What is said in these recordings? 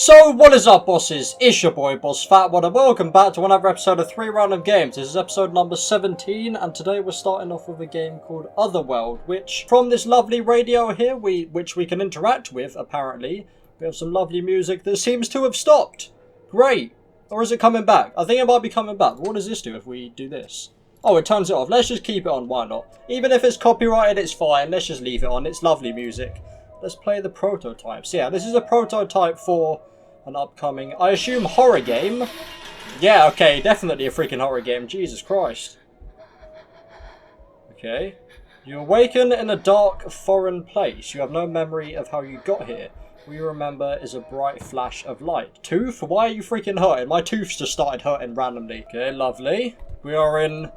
So what is up, bosses? It's your boy Boss Fatwod and welcome back to another episode of 3 Random Games. This is episode number 17 and today we're starting off with a game called Otherworld, which from this lovely radio here, which we can interact with apparently. We have some lovely music that seems to have stopped. Great. Or is it coming back? I think it might be coming back. What does this do if we do this? Oh, it turns it off. Let's just keep it on, why not? Even if it's copyrighted, it's fine. Let's just leave it on. It's lovely music. Let's play the prototypes. Yeah, this is a prototype for an upcoming, I assume, horror game. Yeah, okay, definitely a freaking horror game. Jesus Christ. Okay. You awaken in a dark, foreign place. You have no memory of how you got here. All you remember is a bright flash of light. Tooth? Why are you freaking hurting? My tooth's just started hurting randomly. Okay, lovely. We are in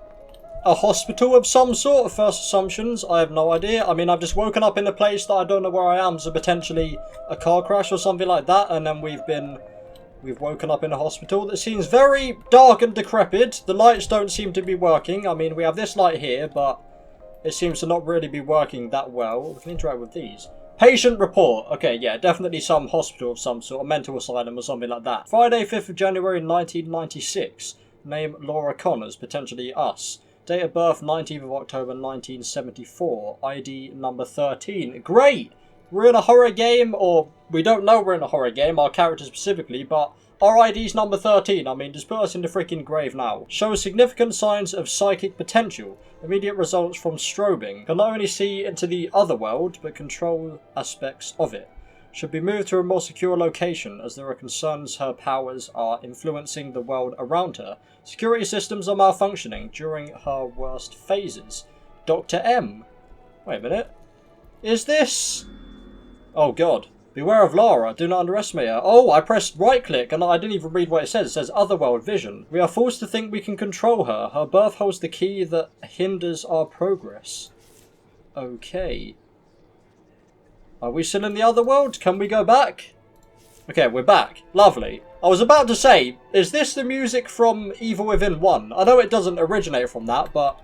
a hospital of some sort. First assumptions, I have no idea. I mean, I've just woken up in a place that I don't know where I am, so potentially a car crash or something like that, and then we've woken up in a hospital that seems very dark and decrepit. The lights don't seem to be working. I mean, we have this light here, but it seems to not really be working that well. We can interact with these. Patient report. Okay, yeah, definitely some hospital of some sort, a mental asylum or something like that. Friday, 5th of January 1996. Name Laura Connors, potentially us. Date of birth, 19th of October 1974. ID number 13. Great! We're in a horror game, or we don't know we're in a horror game, our character specifically, but our ID's number 13. I mean, just put us in the freaking grave now. Shows significant signs of psychic potential. Immediate results from strobing. Can not only see into the other world, but control aspects of it. Should be moved to a more secure location, as there are concerns her powers are influencing the world around her. Security systems are malfunctioning during her worst phases. Dr. M. Wait a minute. Is this... Oh god. Beware of Lara. Do not underestimate her. Oh, I pressed right click and I didn't even read what it says. It says Otherworld Vision. We are forced to think we can control her. Her birth holds the key that hinders our progress. Okay. Are we still in the other world? Can we go back? Okay, we're back. Lovely. I was about to say, is this the music from Evil Within 1? I know it doesn't originate from that, but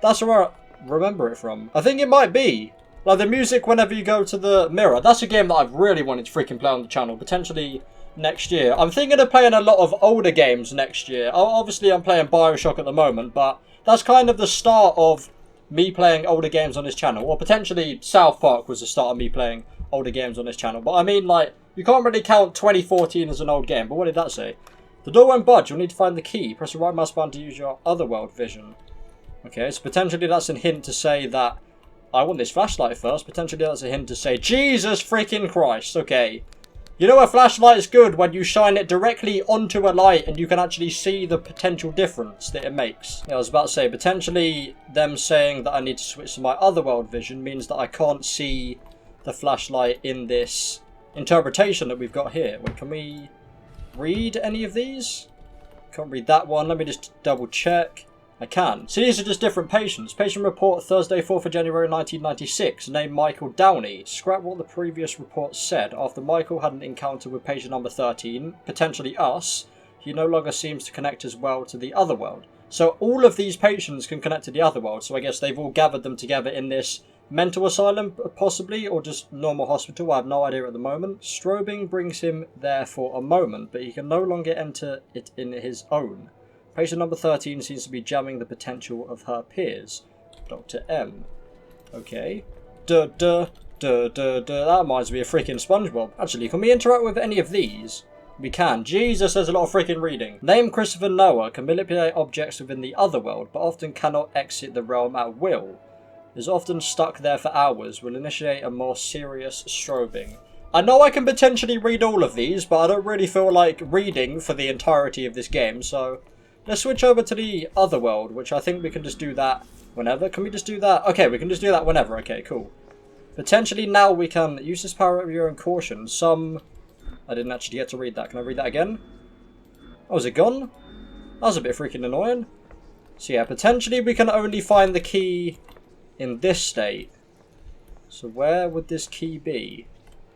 that's where I remember it from. I think it might be. Like the music whenever you go to the mirror. That's a game that I've really wanted to freaking play on the channel, potentially next year. I'm thinking of playing a lot of older games next year. Obviously, I'm playing Bioshock at the moment, but that's kind of the start of me playing older games on this channel. Or potentially South Park was the start of me playing older games on this channel. But I mean, like, you can't really count 2014 as an old game. But what did that say? The door won't budge. You'll need to find the key. Press the right mouse button to use your Otherworld vision. Okay, so potentially that's a hint to say that I want this flashlight first. Potentially that's a hint to say, Jesus freaking Christ. Okay. You know a flashlight is good when you shine it directly onto a light and you can actually see the potential difference that it makes. Yeah, I was about to say, potentially them saying that I need to switch to my Otherworld vision means that I can't see the flashlight in this interpretation that we've got here. Wait, can we read any of these? Can't read that one. Let me just double check. I can. So these are just different patients. Patient report Thursday 4th of January 1996. Name Michael Downey. Scrap what the previous report said. After Michael had an encounter with patient number 13, potentially us, he no longer seems to connect as well to the other world. So all of these patients can connect to the other world. So I guess they've all gathered them together in this mental asylum, possibly, or just normal hospital. I have no idea at the moment. Strobing brings him there for a moment, but he can no longer enter it in his own. Patient number 13 seems to be jamming the potential of her peers. Dr. M. Okay. That reminds me of freaking SpongeBob. Actually, can we interact with any of these? We can. Jesus, there's a lot of freaking reading. Name Christopher Noah. Can manipulate objects within the other world, but often cannot exit the realm at will. Is often stuck there for hours. Will initiate a more serious strobing. I know I can potentially read all of these, but I don't really feel like reading for the entirety of this game, so let's switch over to the other world, which I think we can just do that whenever. Can we just do that? Okay, we can just do that whenever. Okay, cool. Potentially now we can use this power of your own caution. I didn't actually get to read that. Can I read that again? Oh, is it gone? That was a bit freaking annoying. So yeah, potentially we can only find the key in this state. So where would this key be?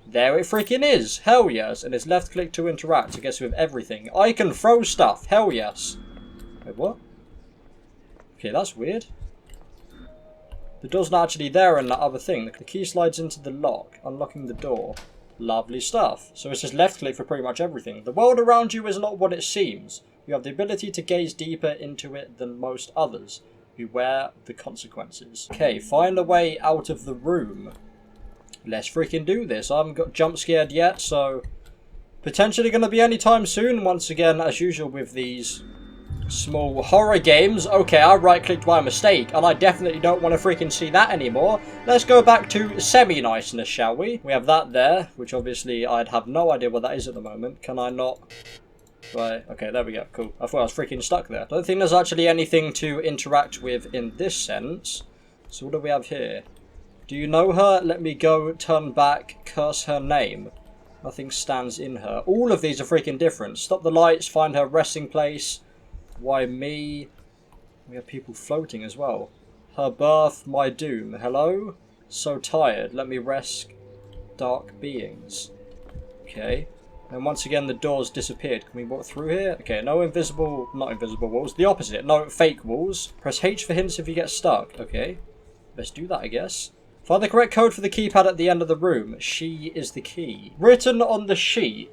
There it freaking is! Hell yes! And it's left click to interact, I guess, with everything. I can throw stuff! Hell yes! Wait, what? Okay, that's weird. The door's not actually there in that other thing. The key slides into the lock, unlocking the door. Lovely stuff. So it's just left click for pretty much everything. The world around you is not what it seems. You have the ability to gaze deeper into it than most others. Beware of the consequences. Okay, find a way out of the room. Let's freaking do this. I haven't got jump scared yet, so potentially going to be anytime soon. Once again, as usual with these small horror games. Okay, I right-clicked by mistake, and I definitely don't want to freaking see that anymore. Let's go back to semi-niceness, shall we? We have that there, which obviously I'd have no idea what that is at the moment. Can I not? Right, okay, there we go, cool. I thought I was freaking stuck there. I don't think there's actually anything to interact with in this sense. So what do we have here? Do you know her? Let me go, turn back, curse her name. Nothing stands in her. All of these are freaking different. Stop the lights, find her resting place. Why me? We have people floating as well. Her birth, my doom. Hello? So tired. Let me rest. Dark beings. Okay. And once again, the doors disappeared. Can we walk through here? Okay, no invisible... Not invisible walls. The opposite. No fake walls. Press H for hints if you get stuck. Okay. Let's do that, I guess. Find the correct code for the keypad at the end of the room. She is the key. Written on the sheet.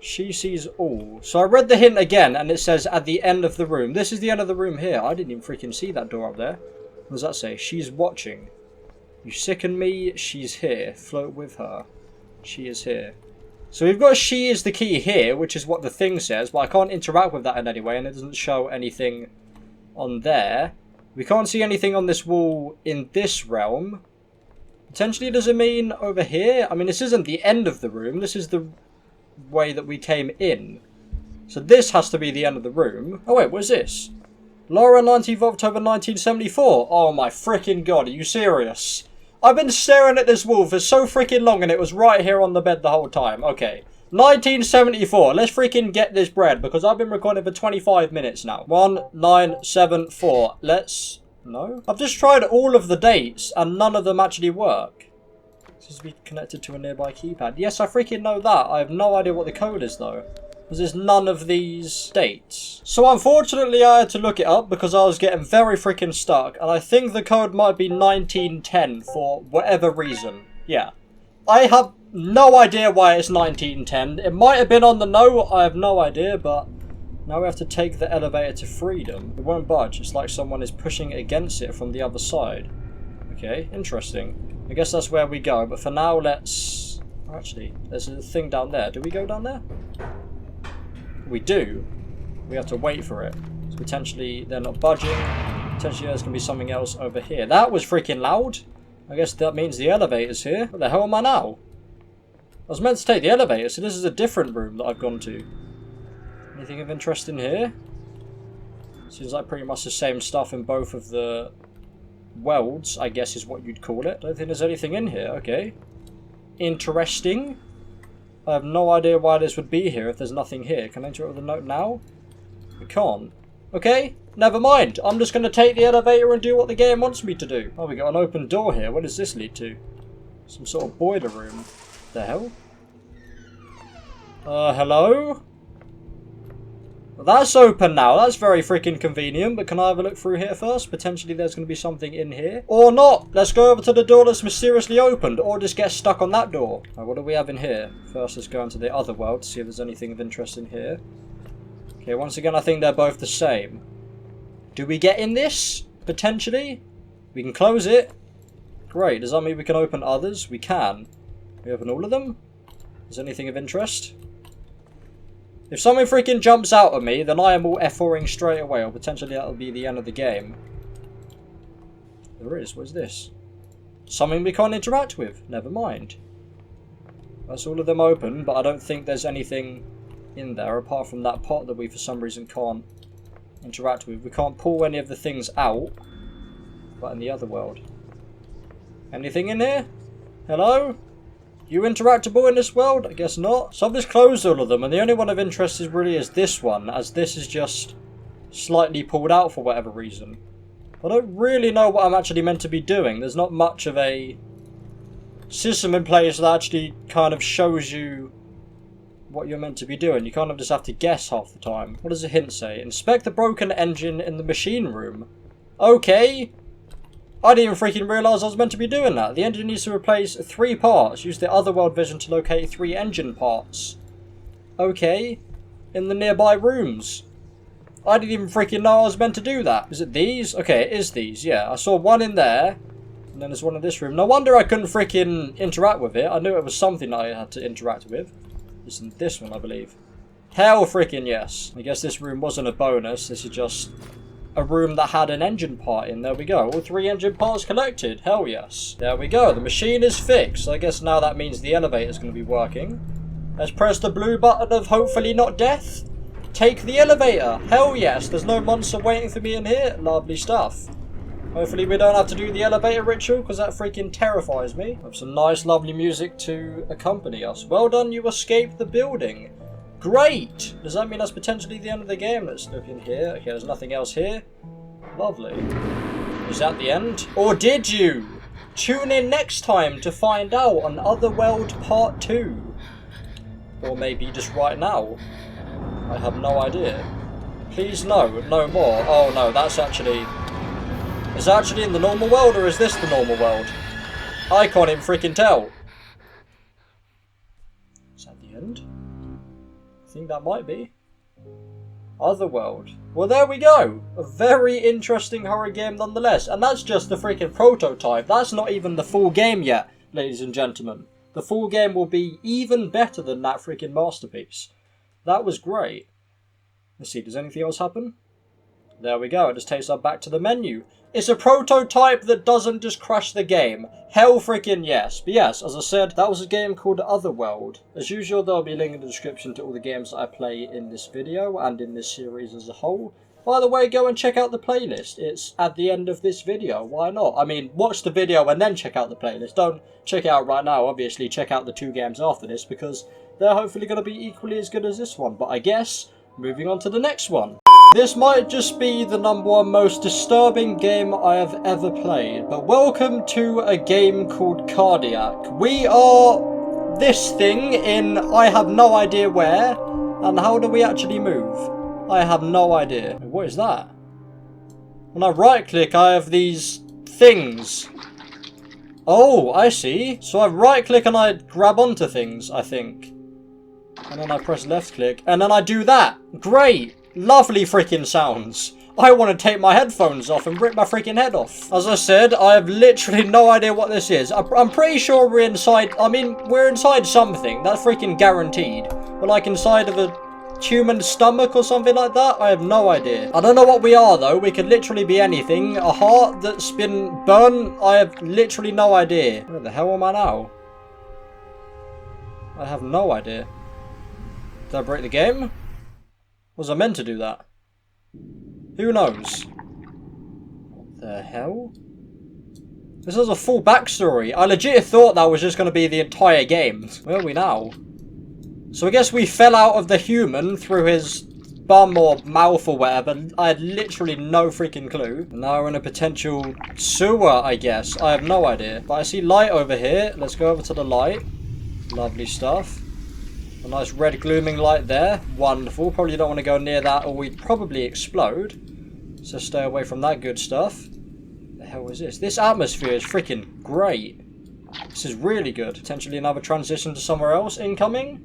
She sees all. So I read the hint again, and it says at the end of the room. This is the end of the room here. I didn't even freaking see that door up there. What does that say? She's watching. You sicken me. She's here. Float with her. She is here. So we've got she is the key here, which is what the thing says. But I can't interact with that in any way, and it doesn't show anything on there. We can't see anything on this wall in this realm. Potentially, does it mean over here? I mean, this isn't the end of the room. This is the way that we came in. So this has to be the end of the room. Oh wait, what is this? Laura, 19th October 1974. Oh my freaking god, are you serious? I've been staring at this wall for so freaking long and it was right here on the bed the whole time. Okay. 1974. Let's freaking get this bread because I've been recording for 25 minutes now. 1974. Let's... No? I've just tried all of the dates and none of them actually work. This is to be connected to a nearby keypad. Yes, I freaking know that. I have no idea what the code is though. Because there's none of these dates. So unfortunately I had to look it up because I was getting very freaking stuck. And I think the code might be 1910 for whatever reason. Yeah. I have no idea why it's 1910. It might have been on the no, I have no idea, but now we have to take the elevator to freedom. It won't budge. It's like someone is pushing against it from the other side. Okay, interesting. I guess that's where we go, but for now let's... Actually, there's a thing down there. Do we go down there? We do. We have to wait for it. So potentially they're not budging. Potentially there's going to be something else over here. That was freaking loud. I guess that means the elevator's here. What the hell am I now? I was meant to take the elevator, so this is a different room that I've gone to. Anything of interest in here? Seems like pretty much the same stuff in both of the worlds, I guess is what you'd call it. Don't think there's anything in here. Okay. Interesting. I have no idea why this would be here if there's nothing here. Can I interact with the note now? We can't. Okay, never mind. I'm just going to take the elevator and do what the game wants me to do. Oh, we got an open door here. What does this lead to? Some sort of boiler room. The hell? Hello? Well, that's open now. That's very freaking convenient. But can I have a look through here first? Potentially there's going to be something in here. Or not. Let's go over to the door that's mysteriously opened. Or just get stuck on that door. Right, what do we have in here? First, let's go into the other world to see if there's anything of interest in here. Okay, once again, I think they're both the same. Do we get in this? Potentially? We can close it. Great. Does that mean we can open others? We can. We open all of them? Is there anything of interest? If something freaking jumps out at me, then I am all F4ing straight away, or potentially that'll be the end of the game. There is. What is this? Something we can't interact with. Never mind. That's all of them open, but I don't think there's anything in there apart from that pot that we for some reason can't interact with. We can't pull any of the things out, but in the other world. Anything in here? Hello? You interactable in this world? I guess not. So I've just closed all of them, and the only one of interest is really this one, as this is just slightly pulled out for whatever reason. I don't really know what I'm actually meant to be doing. There's not much of a system in place that actually kind of shows you what you're meant to be doing. You kind of just have to guess half the time. What does the hint say? Inspect the broken engine in the machine room. Okay. I didn't even freaking realise I was meant to be doing that. The engine needs to replace 3 parts. Use the otherworld vision to locate 3 engine parts. Okay. In the nearby rooms. I didn't even freaking know I was meant to do that. Is it these? Okay, it is these, yeah. I saw one in there. And then there's one in this room. No wonder I couldn't freaking interact with it. I knew it was something I had to interact with. It's in this one, I believe. Hell freaking yes. I guess this room wasn't a bonus. This is just a room that had an engine part in. There we go. All 3 engine parts collected. Hell yes. There we go. The machine is fixed. I guess now that means the elevator is going to be working. Let's press the blue button of hopefully not death. Take the elevator. Hell yes. There's no monster waiting for me in here. Lovely stuff. Hopefully we don't have to do the elevator ritual because that freaking terrifies me. With some nice lovely music to accompany us. Well done, you escaped the building. Great! Does that mean that's potentially the end of the game? Let's look in here. Okay, there's nothing else here. Lovely. Is that the end? Or did you? Tune in next time to find out on Otherworld Part 2. Or maybe just right now. I have no idea. Please no, no more. Oh no, that's actually... Is that actually in the normal world or is this the normal world? I can't even freaking tell. Is that the end? I think that might be. Otherworld. Well, there we go. A very interesting horror game nonetheless. And that's just the freaking prototype. That's not even the full game yet, ladies and gentlemen. The full game will be even better than that freaking masterpiece. That was great. Let's see, does anything else happen? There we go. It just takes us back to the menu. It's a prototype that doesn't just crash the game. Hell freaking yes. But yes, as I said, that was a game called Otherworld. As usual, there'll be a link in the description to all the games that I play in this video and in this series as a whole. By the way, go and check out the playlist. It's at the end of this video. Why not? I mean, watch the video and then check out the playlist. Don't check it out right now. Obviously, check out the 2 games after this because they're hopefully going to be equally as good as this one. But I guess, moving on to the next one. This might just be the #1 most disturbing game I have ever played, but welcome to a game called Cardiac. We are this thing in I have no idea where, and how do we actually move? I have no idea. What is that? When I right click I have these things. Oh, I see. So I right click and I grab onto things, I think. And then I press left click, and then I do that. Great! Lovely freaking sounds. I want to take my headphones off and rip my freaking head off. As I said, I have literally no idea what this is. I'm pretty sure we're inside, I mean, we're inside something. That's freaking guaranteed. We're like inside of a human stomach or something like that. I have no idea. I don't know what we are though. We could literally be anything. A heart that's been burned. I have literally no idea. Where the hell am I now? I have no idea. Did I break the game? Was I meant to do that? Who knows? What the hell? This has a full backstory. I legit thought that was just going to be the entire game. Where are we now? So I guess we fell out of the human through his bum or mouth or whatever. I had literally no freaking clue. And now we're in a potential sewer, I guess. I have no idea. But I see light over here. Let's go over to the light. Lovely stuff. A nice red glooming light there. Wonderful. Probably don't want to go near that or we'd probably explode. So stay away from that good stuff. The hell is this? This atmosphere is freaking great. This is really good. Potentially another transition to somewhere else incoming?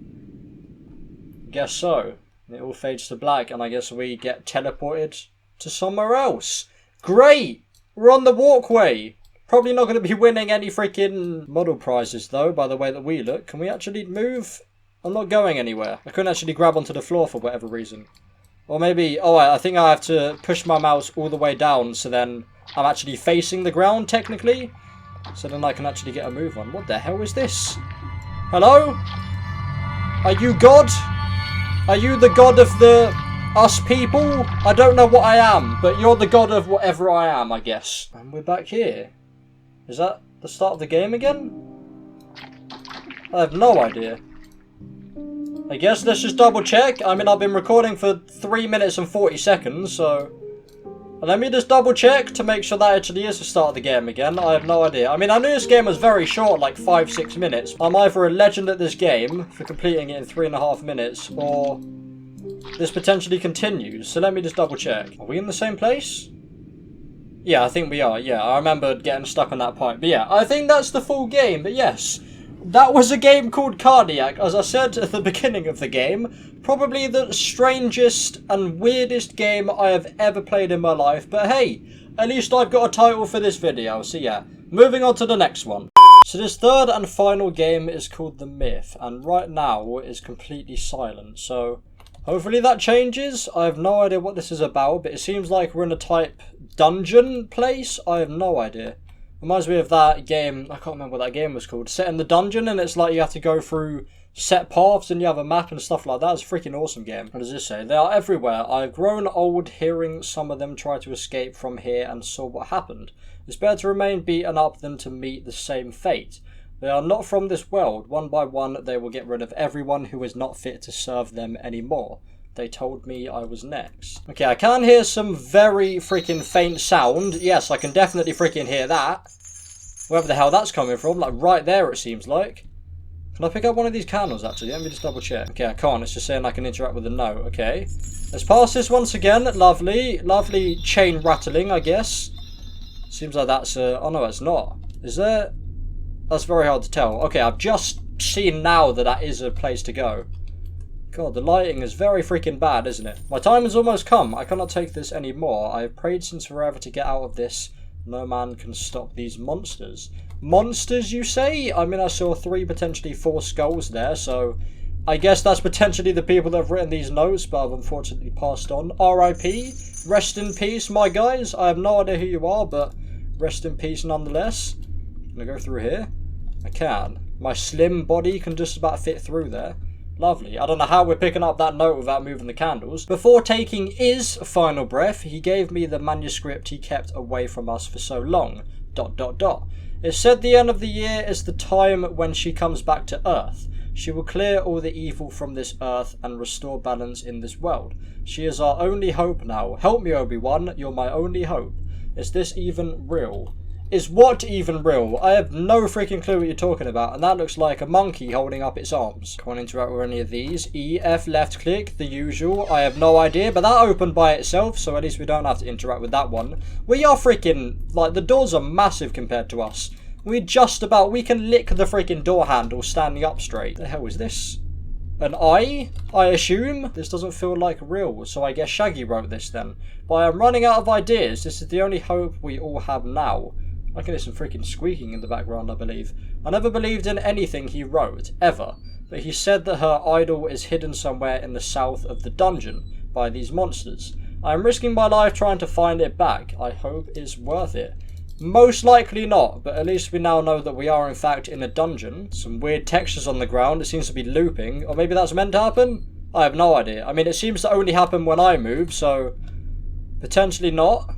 Guess so. It all fades to black and I guess we get teleported to somewhere else. Great! We're on the walkway. Probably not going to be winning any freaking model prizes though by the way that we look. Can we actually move? I'm not going anywhere. I couldn't actually grab onto the floor for whatever reason. Or maybe... Oh, I think I have to push my mouse all the way down so then I'm actually facing the ground, technically. So then I can actually get a move on. What the hell is this? Hello? Are you God? Are you the God of the... us people? I don't know what I am, but you're the God of whatever I am, I guess. And we're back here. Is that the start of the game again? I have no idea. I guess let's just double check. I mean, I've been recording for 3 minutes and 40 seconds, so... Let me just double check to make sure that actually is the start of the game again. I have no idea. I mean, I knew this game was very short, like 5-6 minutes. I'm either a legend at this game for completing it in 3.5 minutes, or this potentially continues. So let me just double check. Are we in the same place? Yeah, I think we are. Yeah, I remember getting stuck on that point. But yeah, I think that's the full game. But yes, that was a game called Cardiac. As I said at the beginning of the game, probably the strangest and weirdest game I have ever played in my life. But hey, at least I've got a title for this video. So yeah, moving on to the next one. So this third and final game is called The Myth. And right now it is completely silent. So hopefully that changes. I have no idea what this is about. But it seems like we're in a type dungeon place. I have no idea. Reminds me of that game, I can't remember what that game was called. Set in the dungeon, and it's like you have to go through set paths and you have a map and stuff like that. It's a freaking awesome game. What does this say? They are everywhere. I've grown old hearing some of them try to escape from here and saw what happened. It's better to remain beaten up than to meet the same fate. They are not from this world. One by one, they will get rid of everyone who is not fit to serve them anymore. They told me I was next. Okay, I can hear some very freaking faint sound. Yes, I can definitely freaking hear that. Wherever the hell that's coming from. Like, right there, it seems like. Can I pick up one of these candles, actually? Let me just double check. Okay, I can't. It's just saying I can interact with the note. Okay. Let's pass this once again. Lovely. Lovely chain rattling, I guess. Seems like that's a... Oh, no, it's not. Is there... That's very hard to tell. Okay, I've just seen now that that is a place to go. God, the lighting is very freaking bad, isn't it? My time has almost come. I cannot take this anymore. I have prayed since forever to get out of this. No man can stop these monsters. Monsters, you say? I mean, I saw 3, potentially 4 skulls there, so I guess that's potentially the people that have written these notes, but I've unfortunately passed on. R.I.P. Rest in peace, my guys. I have no idea who you are, but rest in peace nonetheless. Can I go through here? I can. My slim body can just about fit through there. Lovely. I don't know how we're picking up that note without moving the candles. Before taking his final breath, he gave me the manuscript he kept away from us for so long. ... It said the end of the year is the time when she comes back to Earth. She will clear all the evil from this Earth and restore balance in this world. She is our only hope now. Help me, Obi-Wan. You're my only hope. Is this even real? Is what even real? I have no freaking clue what you're talking about, and that looks like a monkey holding up its arms. Can't interact with any of these. E, F, left click, the usual. I have no idea, but that opened by itself, so at least we don't have to interact with that one. We are freaking, like, the doors are massive compared to us. We can lick the freaking door handle standing up straight. The hell is this? An eye, I assume? This doesn't feel like real, so I guess Shaggy wrote this then. But I am running out of ideas. This is the only hope we all have now. I can hear some freaking squeaking in the background, I believe. I never believed in anything he wrote, ever. But he said that her idol is hidden somewhere in the south of the dungeon by these monsters. I am risking my life trying to find it back. I hope it's worth it. Most likely not, but at least we now know that we are in fact in a dungeon. Some weird textures on the ground. It seems to be looping. Or maybe that's meant to happen? I have no idea. I mean, it seems to only happen when I move, so potentially not.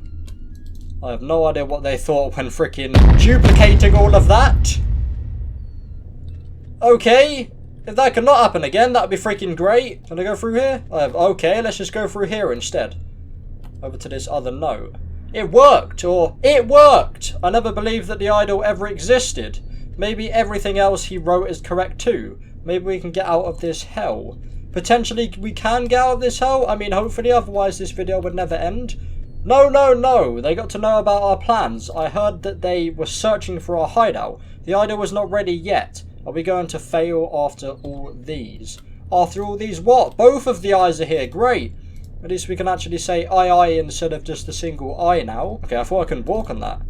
I have no idea what they thought when freaking duplicating all of that. Okay. If that could not happen again, that would be freaking great. Can I go through here? Okay, let's just go through here instead. Over to this other note. It worked, or it worked. I never believed that the idol ever existed. Maybe everything else he wrote is correct too. Maybe we can get out of this hell. Potentially we can get out of this hell. I mean, hopefully, otherwise this video would never end. No, no, no. They got to know about our plans. I heard that they were searching for our hideout. The idol was not ready yet. Are we going to fail after all these? After all these what? Both of the eyes are here. Great. At least we can actually say aye instead of just a single eye now. Okay, I thought I couldn't walk on that.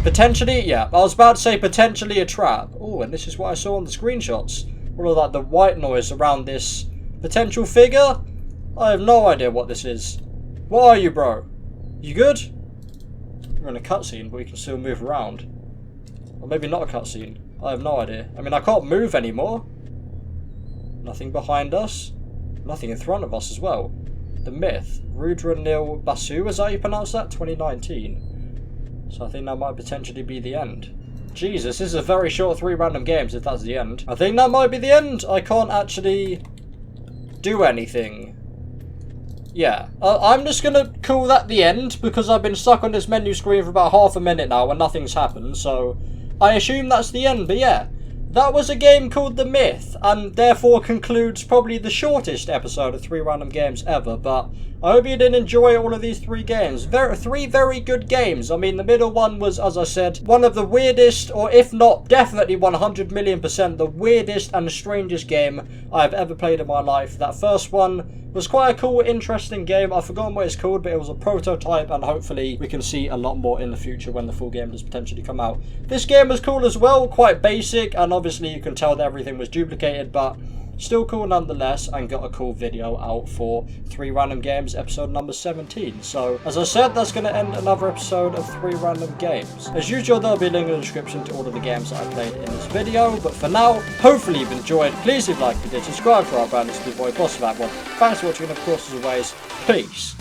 Potentially, yeah. I was about to say potentially a trap. Oh, and this is what I saw on the screenshots. All of that, the white noise around this potential figure. I have no idea what this is. What are you, bro? You good? We're in a cutscene, but we can still move around. Or maybe not a cutscene. I have no idea. I mean, I can't move anymore. Nothing behind us. Nothing in front of us as well. The Myth. Rudra Nil Basu, is that how you pronounce that? 2019. So I think that might potentially be the end. Jesus, this is a very short 3 random games if that's the end. I think that might be the end. I can't actually do anything. Yeah, I'm just going to call that the end because I've been stuck on this menu screen for about half a minute now and nothing's happened. So I assume that's the end. But yeah, that was a game called The Myth, and therefore concludes probably the shortest episode of 3 Random Games ever, but I hope you did enjoy all of these 3 games. Three very good games. I mean, the middle one was, as I said, one of the weirdest, or if not, definitely 100,000,000% the weirdest and strangest game I've ever played in my life. That first one was quite a cool, interesting game. I've forgotten what it's called, but it was a prototype, and hopefully we can see a lot more in the future when the full game does potentially come out. This game was cool as well, quite basic, and obviously you can tell that everything was duplicated, but still cool nonetheless, and got a cool video out for 3 Random Games episode number 17. So, as I said, that's going to end another episode of 3 Random Games. As usual, there'll be a link in the description to all of the games that I played in this video, but for now, hopefully you've enjoyed. Please leave a like if you did, subscribe for our brand, it's your boy Boss Fatwod. Thanks for watching, and of course, as always, peace.